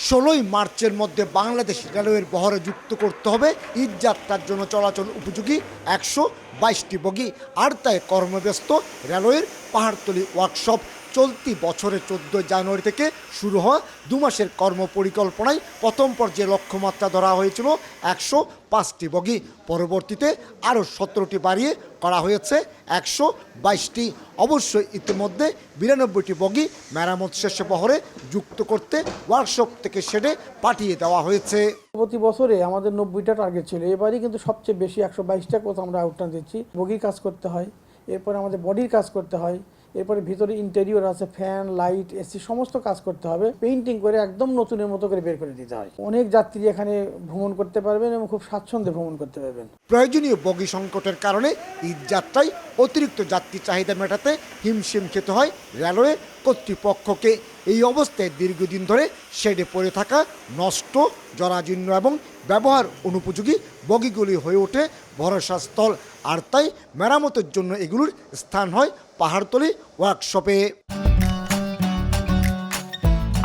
16ই মার্চের মধ্যে বাংলাদেশ রেলওয়ের বহরে যুক্ত করতে হবে ঈদ যাত্রার জন্য চলাচল উপযোগী 122টি বগি। আর তাই কর্মব্যস্ত রেলওয়ের পাহাড়তলী ওয়ার্কশপ। চলতি বছরের 14 জানুয়ারি থেকে শুরু হওয়া 2 মাসের কর্মপরিকল্পনায় প্রথম পর্যায়ে লক্ষ্যমাত্রা ধরা হয়েছিল 105টি বগি। পরবর্তীতে আরও 17টি বাড়িয়ে করা হয়েছে 122টি। অবশ্যই ইতিমধ্যে 92টি বগি মেরামত শেষে বহরে যুক্ত করতে ওয়ার্কশপ থেকে শেডে পাঠিয়ে দেওয়া হয়েছে। প্রতি বছরে আমাদের 90টা টার্গেট ছিল, এবারই কিন্তু সবচেয়ে বেশি 122টা কোথাও আমরা আউটরান দিচ্ছি। বগির কাজ করতে হয়, এরপরে আমাদের বডির কাজ করতে হয়, এরপরে ভিতরে ইন্টেরিয়র আছে, ফ্যান, লাইট, এসি সমস্ত কাজ করতে হবে। পেইন্টিং করে একদম নতুনের মতো করে বের করে দিতে হয়। অনেক যাত্রী এখানে ভ্রমণ করতে পারবেন এবং খুব স্বাচ্ছন্দ্যে ভ্রমণ করতে পারবেন। প্রয়োজনীয় বগি সংকটের কারণে ঈদ যাত্রায় অতিরিক্ত যাত্রী চাহিদা মেটাতে হিমশিম খেতে হয় রেলওয়ে কর্তৃপক্ষকে। এই অবস্থায় দীর্ঘদিন ধরে শেডে পড়ে থাকা নষ্ট, জরাজীর্ণ এবং ব্যবহার অনুপযোগী বগিগুলি হয়ে ওঠে ভরসাস্থল। আর তাই মেরামতের জন্য এগুলোর স্থান হয় পাহাড়তলী ওয়ার্কশপে।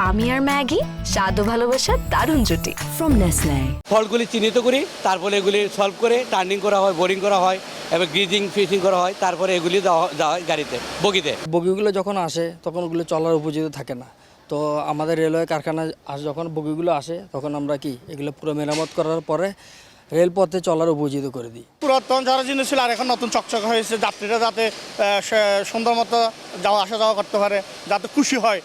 আমি আর ম্যাগি স্বাদ ও ভালোবাসার দারুণ জুটি ফ্রম নেসলে। ফল্টগুলি চিহ্নিত করি, তারপরে এগুলি সলভ করে টার্নিং করা হয়, বোরিং করা হয় এবং গ্রিজিং ফিশিং করা হয়, তারপরে এগুলি দেওয়া হয় গাড়িতে, বগিতে। বগিগুলো যখন আসে তখন ওগুলো চলার উপযোগী থাকে না। তো আমাদের রেলওয়ে কারখানায় যখন বগিগুলো আসে তখন আমরা এগুলো পুরো মেরামত করার পরে রেলপথে চলার উপযোগী করে দিই। পুরাতন যারা জিনিস ছিল আর এখন নতুন চকচক হয়েছে, যাত্রীরা যাতে সুন্দর মতো আসা যাওয়া করতে পারে, যাতে খুশি হয়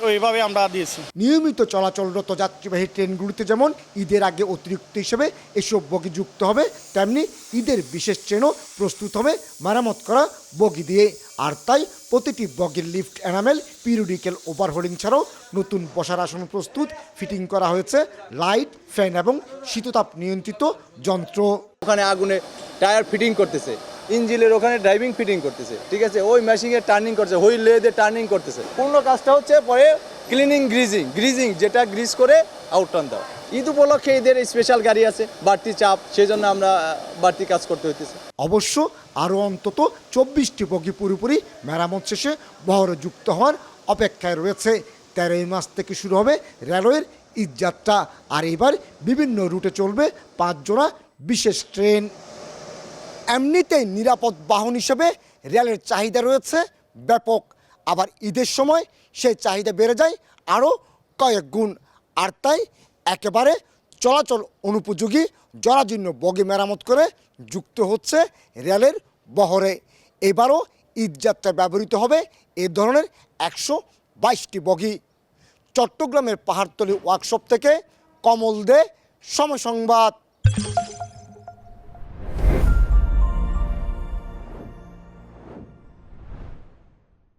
ওইভাবে আমরা দিয়েছি। নিয়মিত চলাচলরত যাত্রীবাহী ট্রেনগুলিতে যেমন ঈদের আগে অতিরিক্ত হিসেবে এসব বগি যুক্ত হবে, তেমনি ঈদের বিশেষ ট্রেনও প্রস্তুত হবে মেরামত করা বগি দিয়ে। আর তাই প্রতিটি বগির লিফট এনামেল, পিরিয়ডিক্যাল ওভারহোলিং ছাড়াও নতুন বসার আসন প্রস্তুত, ফিটিং করা হয়েছে লাইট, ফ্যান এবং শীততাপ নিয়ন্ত্রিত যন্ত্র। ওখানে আগুনে টায়ার ফিটিং করতেছে, ইঞ্জিনের ওখানে ড্রাইভিং ফিটিং করতেছে, ঠিক আছে, ওই মেশিনে টার্নিং করছে, ওই লেদে টার্নিং করতেছে। পূর্ণ কাজটা হচ্ছে পরে ক্লিনিং, গ্রিজিং যেটা গ্রিজ করে আউটরান দেওয়া। ঈদ উপলক্ষে ঈদের স্পেশাল গাড়ি আছে, বাড়তি চাপ, সেই জন্য আমরা বাড়তি কাজ করতে হইতেছে। অবশ্য আরও অন্তত 24টি বগি পুরোপুরি মেরামত শেষে বহরে যুক্ত হওয়ার অপেক্ষায় রয়েছে। 13 মাস থেকে শুরু হবে রেলওয়ের ঈদ যাত্রা। আর এবার বিভিন্ন রুটে চলবে 5 জোড়া বিশেষ ট্রেন। এমনিতেই নিরাপদ বাহন হিসেবে রেলের চাহিদা রয়েছে ব্যাপক, আবার ঈদের সময় সেই চাহিদা বেড়ে যায় আরও কয়েক গুণ। আর তাই একেবারে চলাচল অনুপযোগী জরাজীর্ণ বগি মেরামত করে যুক্ত হচ্ছে রেলের বহরে। এবারও ঈদযাত্রায় ব্যবহৃত হবে এ ধরনের 122টি বগি। চট্টগ্রামের পাহাড়তলী ওয়ার্কশপ থেকে কমল দে, সময় সংবাদ।